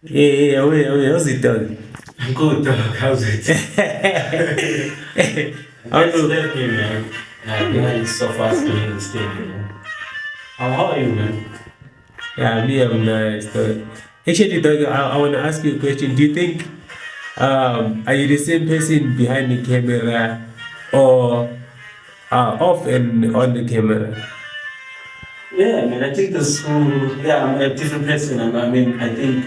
How's it done? Good dog, how's it? I Let's don't know. let me, man. Yeah, it's so fast doing this thing, you know. How are you, man? Yeah, me, I'm nice. Dog. Actually, dog, I want to ask you a question. Do you think, are you the same person behind the camera or off and on the camera? Yeah, man, I think this whole, yeah, I'm a different person. I mean, I think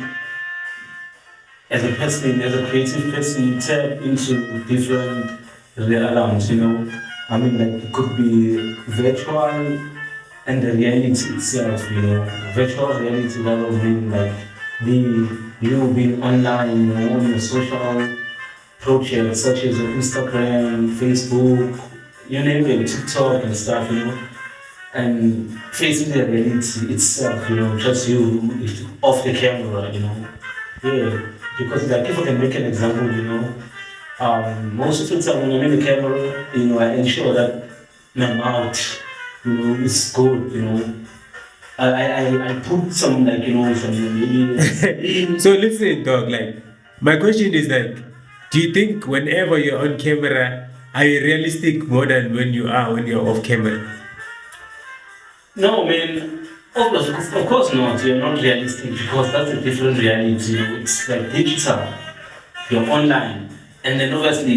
as a person, as a creative person, you tap into different realms, you know. I mean, like, it could be virtual and the reality itself, you know. Virtual reality, that would mean like you being online, you know, on your social projects such as Instagram, Facebook, you name it, TikTok and stuff, you know, and facing the reality itself, you know, just you off the camera, you know. Yeah, because like if I can make an example, you know, most of the time when I'm in the camera, you know, I ensure that my mouth, you know, is good, you know. I put some like you know some maybe So listen, dog. Like, my question is like, do you think whenever you're on camera, are you realistic more than when you're off camera? no, man. Of course not. You're not realistic because that's a different reality. It's like digital. You're online, and then obviously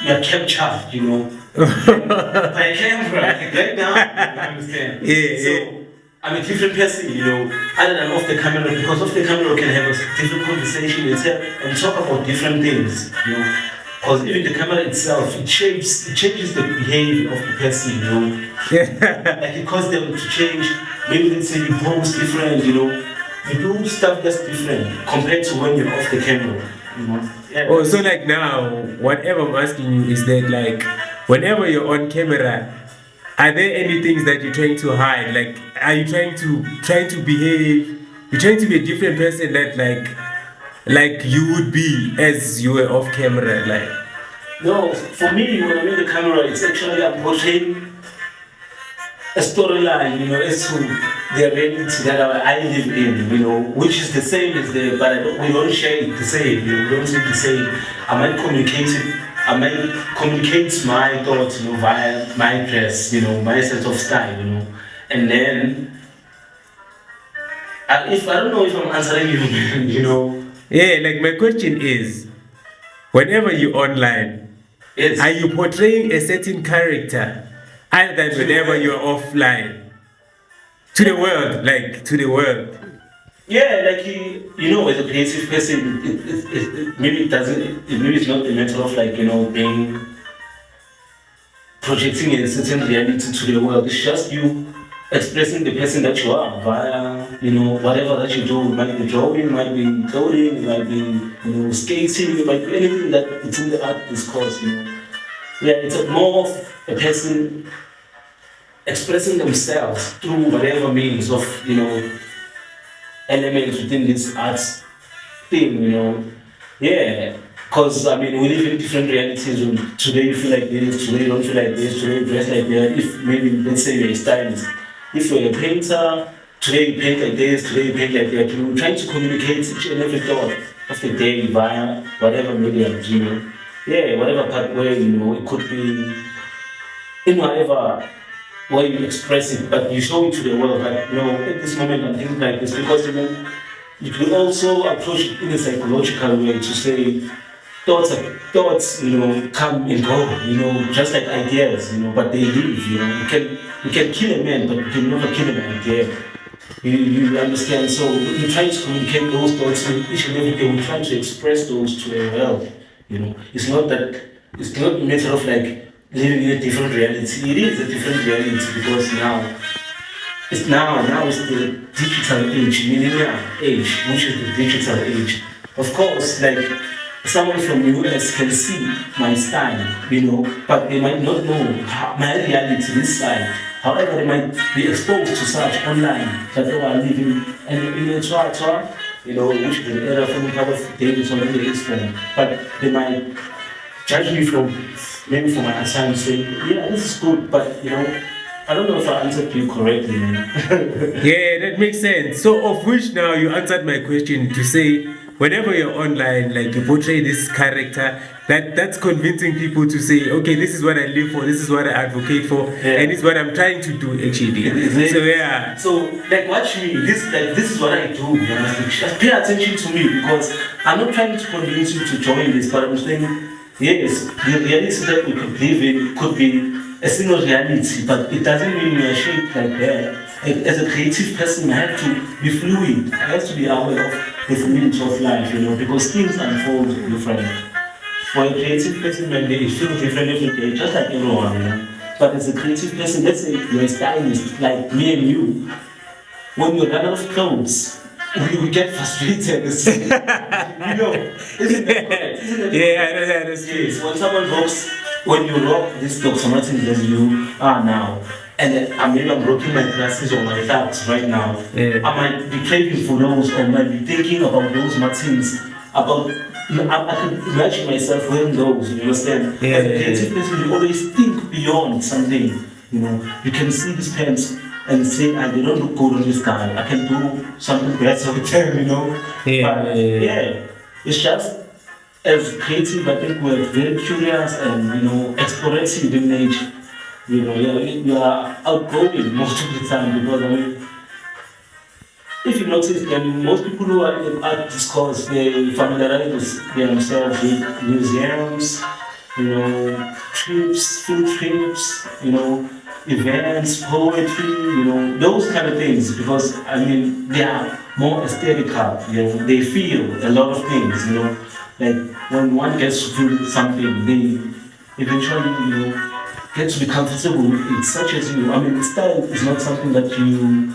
you're captured. You know, by a camera. Like right now, you understand? Yeah. So I'm a different person. You know, other than off the camera, because off the camera we can have a different conversation and talk about different things. You know. Because even the camera itself, it changes the behavior of the person, you know. Yeah. Like it causes them to change. Maybe let's say you pose different, you know, you do stuff that's different compared to when you're off the camera, you know. Oh, Yeah. so like now, whatever I'm asking you is that like, whenever you're on camera, are there any things that you're trying to hide? Like, are you trying to behave? You're trying to be a different person that like you would be as you were off camera, like. No, for me, when I'm in the camera, it's actually I'm portraying a storyline, you know, as to the reality that I live in, you know, which is the same as the, but we don't share it the same, you know, we don't see the same. I might communicate my thoughts, you know, via my dress, you know, my sense of style, you know, and then if I don't know if I'm answering you, you know, Yeah, like my question is, whenever you're online, are it's you portraying a certain character other than to the whenever world. you're offline? To the Yeah. world, like to the world. Yeah, like you know, as a creative person, maybe it doesn't. Maybe it's not a matter of like you know being projecting a certain reality to the world. It's just you expressing the person that you are via you know whatever that you do. It might be drawing, might be coding, it might be you know skating, it might be anything that it's in the art discourse. You know, yeah, it's more of a person expressing themselves through whatever means of you know elements within this arts thing, you know. Yeah, because I mean, we live in different realities. Today you feel like this, today you don't feel like this, today you dress like that. If maybe, let's say you're a stylist, if you're a painter, today you paint like this, today you paint like that. You're trying to communicate each and every thought of the day via whatever medium, you know. Yeah, whatever part where, you know, it could be in whatever way you express it, but you show it to the world. Like, you know, at this moment I'm thinking like this because, you know, you could also approach it in a psychological way to say thoughts, you know, come and go, you know, just like ideas, you know, but they live, you know. You can kill a man, but you can never kill an idea. You understand? So we try to communicate those thoughts and each and every day we try to express those to the world. You know, it's not a matter of like living in a different reality. It is a different reality because now it's the digital age, millennial age, which is the digital age. Of course, like someone from US can see my style, you know, but they might not know my reality this side. However, they might be exposed to such online that they are living in a trottoir, you know, which is an era from part of Davidson in the Eastern. But they might judge me from maybe from my assignment saying, yeah, this is good, but you know, I don't know if I answered you correctly, man. Yeah, that makes sense. So, of which now you answered my question to say, whenever you're online, like you portray this character, that's convincing people to say, okay, this is what I live for, this is what I advocate for, and it's what I'm trying to do actually. So yeah. So like watch me. This is what I do. You understand? Just pay attention to me because I'm not trying to convince you to join this, but I'm saying yes, the reality that we could live in could be a single reality, but it doesn't mean we are shaped like that. As a creative person, I have to be fluid. I have to be aware of the fluidity of life, you know, because things unfold different. For a creative person, man, they feel different every day, just like everyone, you know. But as a creative person, let's say you're a stylist, like me and you, when you run out of clothes, we get frustrated. You know, isn't that correct? Yeah, I know that. That's true. Yes, when you rock this Dr. Martens as you are now, and then maybe I'm rocking my glasses or my hats right now, I might be craving for those or might be thinking about those Martens, about I can imagine myself wearing those, you understand? As a creative person, you always think beyond something, you know. You can see these pants and say, they don't look good on this guy. I can do something better with them, you know? It's just, as creative, I think we're very curious and, you know, explorative in nature. You know, we are outgoing most of the time because, I mean, if you notice, then most people who are in art discourse, they familiarize themselves with museums, you know, trips, field trips, you know, events, poetry, you know, those kind of things, because, I mean, they are more aesthetical, you know, they feel a lot of things, you know, like when one gets to feel something, they eventually, you know, get to be comfortable with it, such as you. I mean, style is not something that you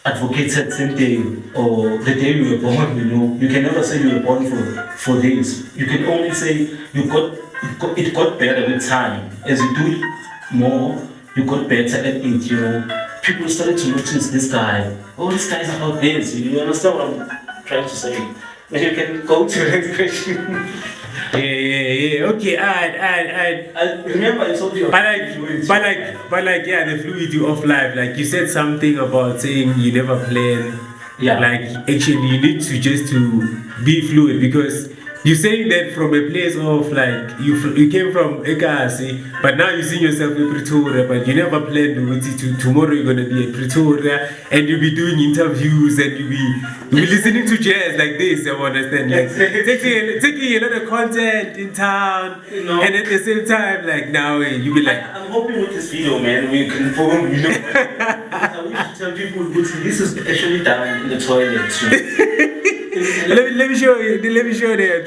advocated same day or the day you were born, you know. You can never say you were born for days. You can only say it got better with time. As you do it more, you got better at it, you know. People started to notice this guy. Oh, this guy's about this. You understand what I'm trying to say? Then you can go to the next question. Yeah. Okay, I remember I told you. But like, yeah, the fluidity of life. Like you said something about saying you never plan. Yeah. Like actually, you need to just to be fluid because you're saying that from a place of like you came from Ekasi, but now you see yourself in Pretoria, but you never planned to tomorrow you're gonna be at Pretoria and you'll be doing interviews and you'll be listening to jazz like this. You understand? Like taking a lot of content in town, you know, and at the same time, like now you be like, I'm hoping with this video, man, we can form, you know. I wish to tell people this is actually done in the toilet. You know? let me show you. Let me show you.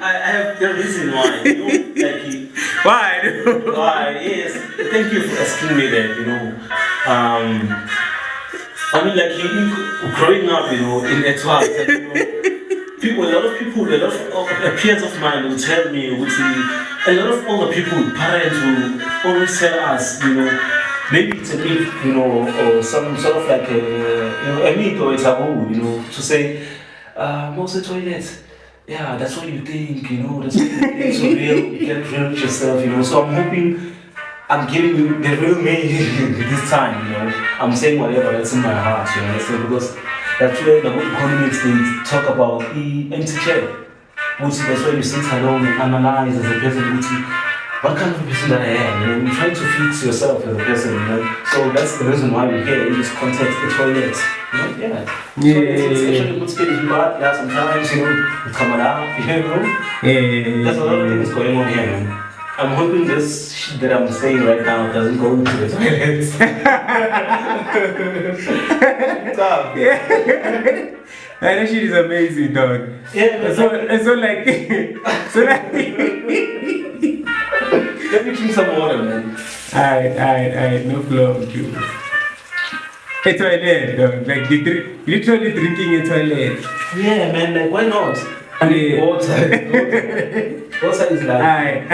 I have the reason why. You know, like why? Yes. Thank you for asking me that. You know, I mean, like growing up, you know, in Etoile, like, you know, a lot of peers of mine will tell me, a lot of older people, parents will always tell us, you know. Maybe it's a myth, you know, or some sort of like a myth or a taboo, you know, to say, most of the toilets, yeah, that's what you think, you know, that's what you think, so get real with yourself, you know. So I'm hoping I'm giving you the real me this time, you know. I'm saying whatever that's in my heart, you know, so because that's where the good economics they talk about the empty chair, which that's where you sit alone and analyze as a person, what kind of a person that I am, you know, you try to fix yourself as a person, you know. So that's the reason why we're here in this context, the toilet. You know, So it's actually a good space, but sometimes, you know, you come around, you know. There's a lot of things going on here, man. I'm hoping this shit that I'm saying right now doesn't go into the toilet. That shit is amazing, dog. Yeah, so like let me drink some water, man. Alright, no problem, you. A toilet, dog. Like literally drinking a toilet. Yeah, man. Like, why not? I mean, water is like.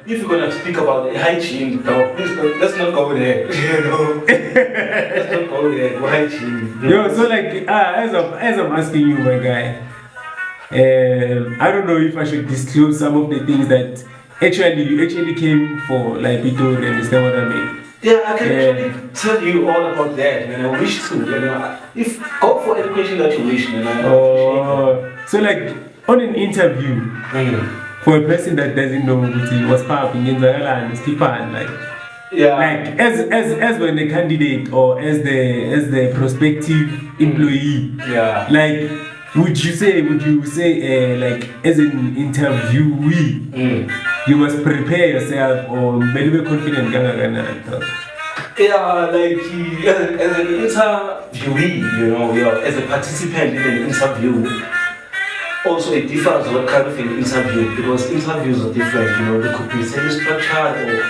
If you're gonna speak about hygiene, no, please let's not go there. You know, let's not go there. Hygiene. Yo, so like, as I'm asking you, my guy, I don't know if I should disclose some of the things that you actually came for, like Pitori, understand what I mean? Yeah, I can actually tell you all about that, and I wish to. If go for any question that you wish, and I appreciate that. So like on an interview, for a person that doesn't know what's popping in the and Stipan, like Yeah. like as when the candidate or as the prospective employee, Yeah. like would you say like as an interviewee, you must prepare yourself or maybe be confident Yeah, like as an interviewee, as a participant in an interview, also it differs what kind of an interview, because interviews are different, they could be semi-structured or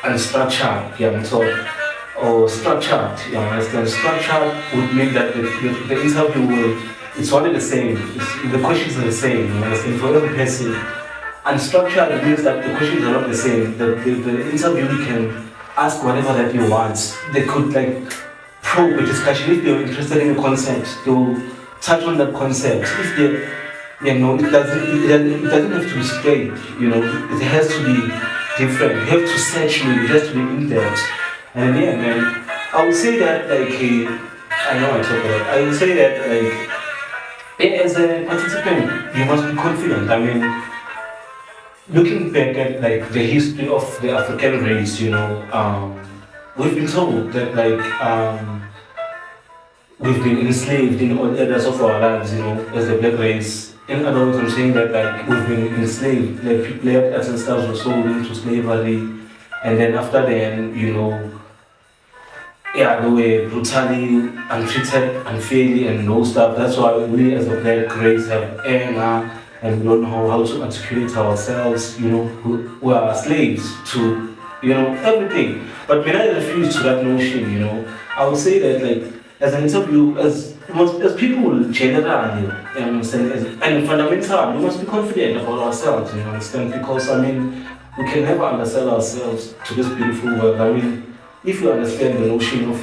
unstructured, or structured, you understand? Structured would mean that the interview it's only the same, the questions are the same, you understand, for every person. Unstructured means that the questions are not the same, the interviewee can ask whatever that you want. They could probe a discussion. If they're interested in a concept, they'll touch on that concept. If they, it doesn't have to be straight. It has to be different. You have to search me. It has to be in depth. And yeah, man, I would say that I know I talk a lot. I would say that as a participant, you must be confident. I mean, looking back at the history of the African race, we've been told that we've been enslaved in all areas of our lives, as the black race. In other words, I'm saying that we've been enslaved, people like us and stuff were sold into slavery, and then after then, they were brutally untreated, unfairly, and no stuff. That's why we as a black race have anger, and we don't know how to articulate ourselves. We are slaves to, everything. But when I refuse to that notion, I would say that as an interview, as people generally, understand, and fundamental, we must be confident about ourselves, understand, because we can never undersell ourselves to this beautiful world. If you understand the notion of